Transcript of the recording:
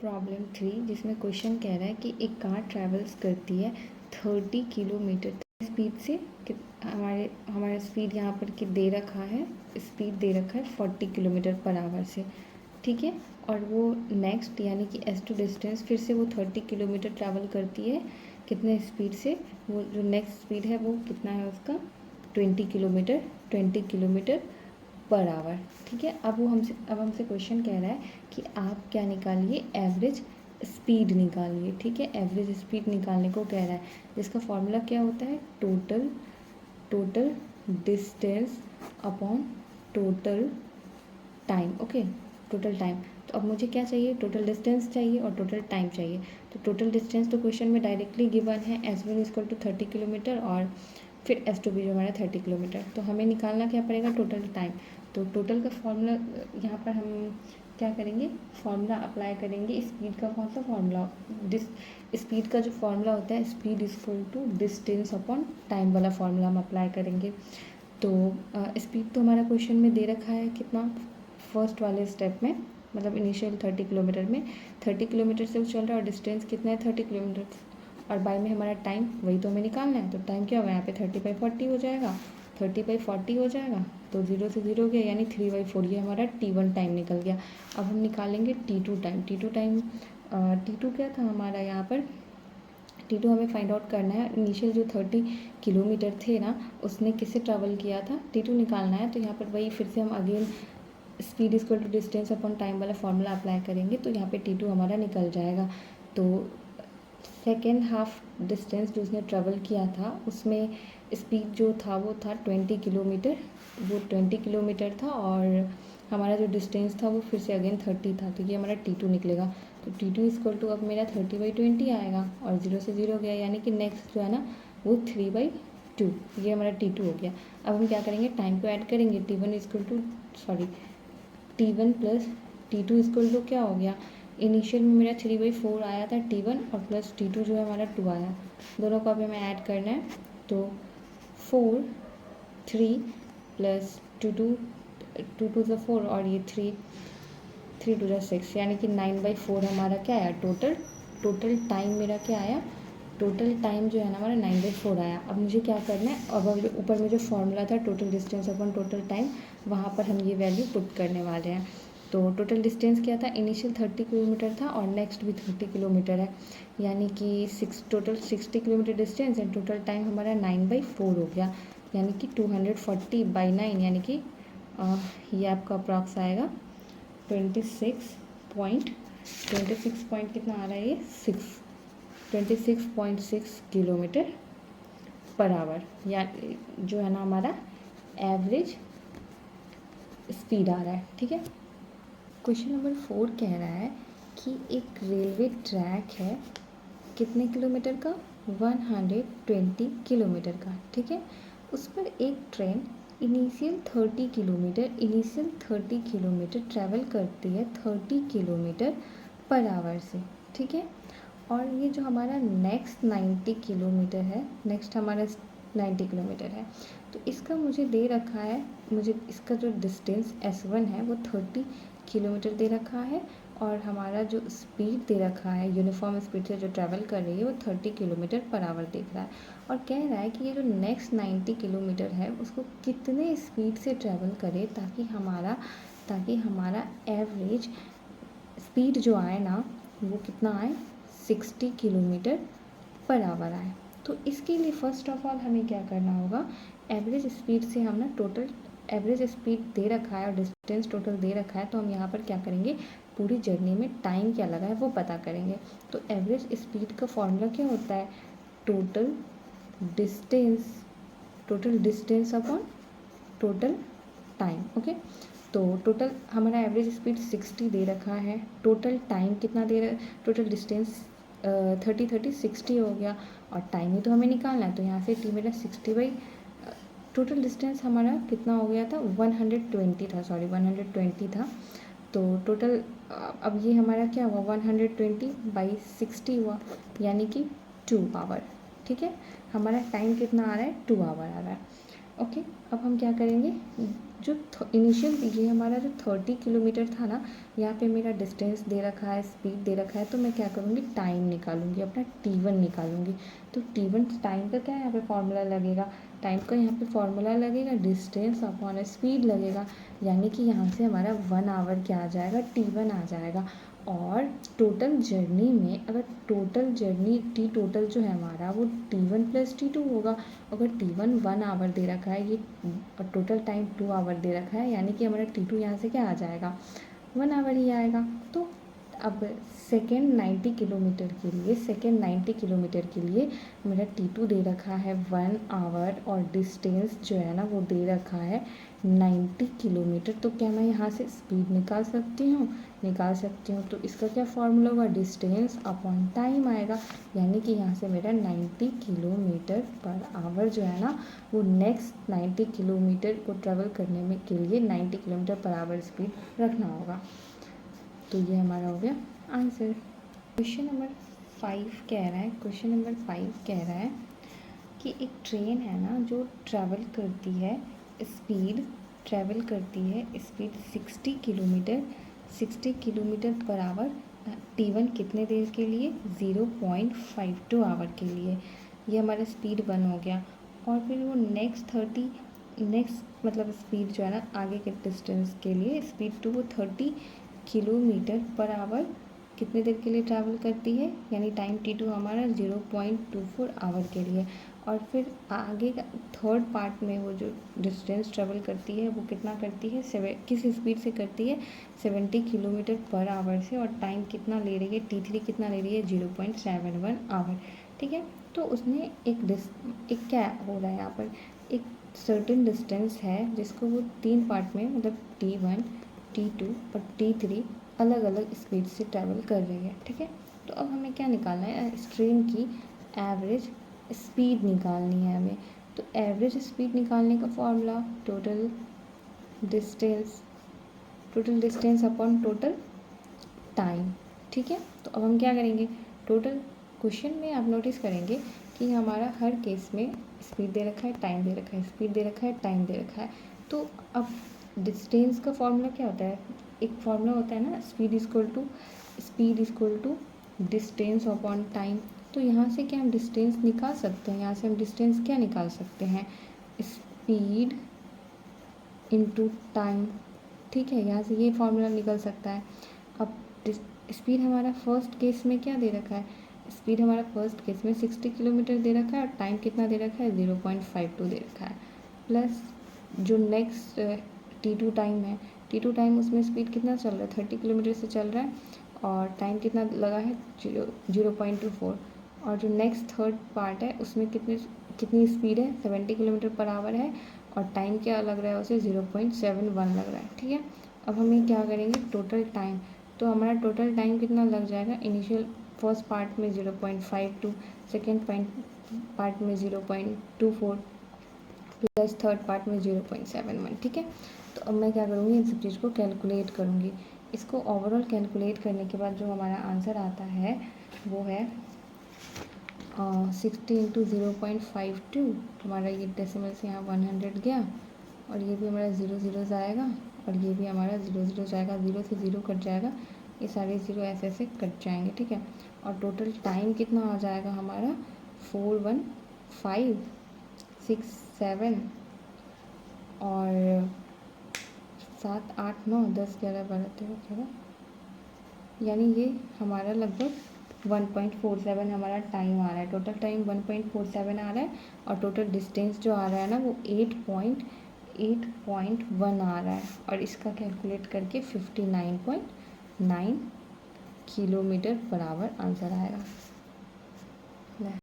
Problem 3 जिसमें question कह रहा है कि एक कार ट्रैवल्स करती है 30 किलोमीटर स्पीड से। हमारा स्पीड यहाँ पर कि दे रखा है, स्पीड दे रखा है 40 किलोमीटर पर आवर से, ठीक है। और वो नेक्स्ट यानी कि एस टू डिस्टेंस फिर से वो 30 किलोमीटर ट्रैवल करती है कितने स्पीड से, वो जो नेक्स्ट स्पीड है वो कितना है उसका 20 किलोमीटर पर आवर, ठीक है। अब हमसे क्वेश्चन कह रहा है कि आप क्या निकालिए, एवरेज स्पीड निकालिए, ठीक है। एवरेज स्पीड निकालने को कह रहा है, जिसका फॉर्मूला क्या होता है, total distance upon total time, okay, total time. तो अब मुझे क्या चाहिए, टोटल डिस्टेंस चाहिए और टोटल टाइम चाहिए। तो टोटल डिस्टेंस तो क्वेश्चन में डायरेक्टली गिवन है, S1 = 30 किलोमीटर और फिर S2 जो हमारा 30 किलोमीटर। तो हमें निकालना क्या पड़ेगा, टोटल टाइम। तो टोटल का फॉर्मूला यहाँ पर हम क्या करेंगे, फॉर्मूला अप्लाई करेंगे। स्पीड का कौन सा फॉर्मूला, स्पीड का जो फॉर्मूला होता है, स्पीड = डिस्टेंस अपॉन टाइम वाला फॉर्मूला हम अप्लाई करेंगे। तो स्पीड तो हमारा क्वेश्चन में दे रखा है कितना, फर्स्ट वाले स्टेप में, मतलब इनिशियल 30 किलोमीटर में 30 किलोमीटर से वो चल रहा है और डिस्टेंस कितना है 30 किलोमीटर, और बाय में हमारा टाइम वही तो हमें निकालना है। तो टाइम क्या होगा यहाँ पे 30/40 हो जाएगा, 30/40 हो जाएगा, तो 0 से 0 गया यानी 3/4, ये हमारा T1 टाइम निकल गया। अब हम निकालेंगे T2 टाइम। T2 क्या था हमारा यहाँ पर, T2 हमें फाइंड आउट करना है। इनिशियल जो 30 किलोमीटर थे ना, उसने किससे ट्रैवल किया था, T2 निकालना है। तो यहाँ पर वही फिर से हम again speed = distance upon time वाला फॉर्मूला अप्लाई करेंगे, तो यहाँ पे T2 हमारा निकल जाएगा। तो सेकेंड हाफ डिस्टेंस जो उसने ट्रैवल किया था उसमें स्पीड जो था वो था 20 किलोमीटर, वो 20 किलोमीटर था, और हमारा जो डिस्टेंस था वो फिर से अगेन 30 था, तो ये हमारा T2 निकलेगा। तो T2 = अब मेरा 30/20 आएगा और 0 से 0 गया, यानी कि नेक्स्ट जो है ना वो 3/2, ये हमारा T2 हो गया। अब हम क्या करेंगे, टाइम को ऐड करेंगे। T1 प्लस T2 = क्या हो गया, इनिशियल में मेरा 3/4 आया था T1 और प्लस T2 जो है हमारा 2 आया, दोनों को अभी हमें ऐड करना है। तो 4 3 प्लस 2 2 से 4 और ये 3 2 6, यानी कि 9/4 हमारा क्या आया, टोटल टाइम मेरा क्या आया, टोटल टाइम जो है ना हमारा 9/4 आया। अब मुझे क्या करना है, अब ऊपर में जो फॉर्मूला था total distance upon total time, वहाँ पर हम ये वैल्यू पुट करने वाले हैं। तो टोटल डिस्टेंस क्या था, इनिशियल 30 किलोमीटर था और नेक्स्ट भी 30 किलोमीटर है, यानी कि total 60 kilometre distance and total time हमारा 9/4 हो गया, यानी कि 240/9, यानी कि ये आपका अप्रॉक्स आएगा 26 पॉइंट कितना आ रहा है, ये 26.6 किलोमीटर पर आवर, या जो है ना हमारा एवरेज स्पीड आ रहा है, ठीक है। क्वेश्चन नंबर 4 कह रहा है कि एक रेलवे ट्रैक है कितने किलोमीटर का, 120 किलोमीटर का, ठीक है। उस पर एक ट्रेन इनिशियल 30 किलोमीटर ट्रैवल करती है 30 किलोमीटर पर आवर से, ठीक है। और ये जो हमारा नेक्स्ट 90 किलोमीटर है, नेक्स्ट हमारा 90 किलोमीटर है, तो इसका मुझे दे रखा है, मुझे इसका जो डिस्टेंस S1 है वो 30 किलोमीटर दे रखा है, और हमारा जो स्पीड दे रखा है, यूनिफॉर्म स्पीड से जो ट्रैवल कर रही है वो 30 किलोमीटर पर आवर देख रहा है, और कह रहा है कि ये जो नेक्स्ट 90 किलोमीटर है उसको कितने स्पीड से ट्रैवल करे ताकि हमारा एवरेज स्पीड जो आए ना वो कितना आए, 60 किलोमीटर पर आवर आए। तो इसके लिए फ़र्स्ट ऑफ ऑल हमें क्या करना होगा, एवरेज स्पीड से हम ना टोटल एवरेज स्पीड दे रखा है और डिस्टेंस टोटल दे रखा है, तो हम यहाँ पर क्या करेंगे, पूरी जर्नी में टाइम क्या लगा है वो पता करेंगे। तो एवरेज स्पीड का फॉर्मूला क्या होता है, total distance upon total time, okay. तो टोटल हमारा एवरेज स्पीड 60 दे रखा है, टोटल टाइम कितना दे रहा है, टोटल डिस्टेंस 30 60 हो गया, और टाइम ही तो हमें निकालना है, तो यहाँ से टी मेरा 60 टोटल डिस्टेंस हमारा कितना हो गया था, 120 था। तो टोटल अब ये हमारा क्या हुआ, 120/60 हुआ, यानी कि 2 आवर, ठीक है। हमारा टाइम कितना आ रहा है, 2 आवर आ रहा है, ओके। अब हम क्या करेंगे, जो इनिशियल ये हमारा जो 30 किलोमीटर था ना, यहाँ पे मेरा डिस्टेंस दे रखा है, स्पीड दे रखा है, तो मैं क्या करूँगी, टाइम निकालूंगी, अपना T1 निकालूंगी। तो T1 टाइम का क्या है यहाँ पे फॉर्मूला लगेगा, टाइम का यहाँ पे फॉर्मूला लगेगा डिस्टेंस अपॉन स्पीड लगेगा, यानी कि यहाँ से हमारा 1 आवर क्या आ जाएगा, T1 आ जाएगा। और टोटल जर्नी में अगर टोटल जर्नी टी टोटल जो है हमारा वो T1 प्लस T2 होगा। अगर T1 1 आवर दे रखा है, ये टोटल टाइम 2 आवर दे रखा है, यानी कि हमारा T2 यहाँ से क्या आ जाएगा, 1 आवर ही आएगा। तो अब सेकेंड 90 किलोमीटर के लिए मेरा T2 दे रखा है 1 आवर और डिस्टेंस जो है ना वो दे रखा है 90 किलोमीटर। तो क्या मैं यहाँ से स्पीड निकाल सकती हूँ, तो इसका क्या फॉर्मूला होगा, डिस्टेंस अपॉन टाइम आएगा, यानी कि यहाँ से मेरा 90 किलोमीटर पर आवर जो है ना वो नेक्स्ट 90 किलोमीटर को ट्रेवल करने में के लिए 90 किलोमीटर पर आवर स्पीड रखना होगा। तो ये हमारा हो गया आंसर। क्वेश्चन नंबर 5 कह रहा है कि एक ट्रेन है ना जो ट्रैवल करती है speed 60 kilometre per hour, T1 कितने देर के लिए, 0.52 आवर के लिए। ये हमारा स्पीड 1 हो गया। और फिर वो नेक्स्ट मतलब स्पीड जो है ना आगे के डिस्टेंस के लिए स्पीड 2 वो 30 किलोमीटर पर आवर कितने देर के लिए ट्रैवल करती है, यानी टाइम T2 हमारा 0.24 आवर के लिए। और फिर आगे का थर्ड पार्ट में वो जो डिस्टेंस ट्रेवल करती है वो कितना करती है, किस स्पीड से करती है, 70 किलोमीटर पर आवर से, और टाइम कितना ले रही है, T3 कितना ले रही है, 0.71 आवर। ठीक है, तो उसने एक क्या हो रहा है यहाँ पर, एक सर्टेन डिस्टेंस है जिसको वो 3 पार्ट में मतलब T1, T2 और T3 अलग अलग स्पीड से ट्रैवल कर रही है। ठीक है, तो अब हमें क्या निकालना है, इस ट्रेन की एवरेज स्पीड निकालनी है हमें। तो एवरेज स्पीड निकालने का formula total distance upon total time. ठीक है, तो अब हम क्या करेंगे, टोटल क्वेश्चन में आप नोटिस करेंगे कि हमारा हर केस में स्पीड दे रखा है, टाइम दे रखा है, स्पीड दे रखा है, टाइम दे रखा है। तो अब डिस्टेंस का फॉर्मूला क्या होता है, एक फॉर्मूला होता है ना, speed equal to distance upon time. तो यहाँ से क्या हम डिस्टेंस निकाल सकते हैं, यहाँ से हम डिस्टेंस क्या निकाल सकते हैं, स्पीड इनटू टाइम। ठीक है, यहाँ से ये फॉर्मूला निकल सकता है। अब स्पीड हमारा फर्स्ट केस में क्या दे रखा है, स्पीड हमारा फर्स्ट केस में 60 किलोमीटर दे रखा है और टाइम कितना दे रखा है, 0.52 दे रखा है, प्लस जो नेक्स्ट T2 टाइम है, T2 टाइम उसमें स्पीड कितना चल रहा है, 30 किलोमीटर से चल रहा है और टाइम कितना लगा है, 0.24। और जो नेक्स्ट थर्ड पार्ट है उसमें कितनी स्पीड है, 70 किलोमीटर पर आवर है और टाइम क्या लग रहा है उसे, 0.71 लग रहा है। ठीक है, अब हम ये क्या करेंगे, टोटल टाइम, तो हमारा टोटल टाइम कितना लग जाएगा, इनिशियल फर्स्ट पार्ट में 0.52, सेकेंड पार्ट में 0.24 प्लस थर्ड पार्ट में 0.71। ठीक है, तो अब मैं क्या करूँगी, इन सब चीज़ को कैलकुलेट करूँगी। इसको ओवरऑल कैलकुलेट करने के बाद जो हमारा आंसर आता है वो है 60 इंटू 0.52, हमारा ये डेसिमल से यहाँ 100 गया और ये भी हमारा 0 जाएगा और ये भी हमारा 0 जाएगा, 0 से 0 कट जाएगा, ये सारे 0 ऐसे ऐसे कट जाएंगे। ठीक है, और टोटल टाइम कितना आ जाएगा हमारा 41567 और 7 8 9 10 11 12 13 14, यानी ये हमारा लगभग 1.47 हमारा टाइम आ रहा है, टोटल टाइम 1.47 आ रहा है और टोटल डिस्टेंस जो आ रहा है ना वो 8.1 आ रहा है और इसका कैलकुलेट करके 59.9 किलोमीटर पर आवर आंसर आएगा।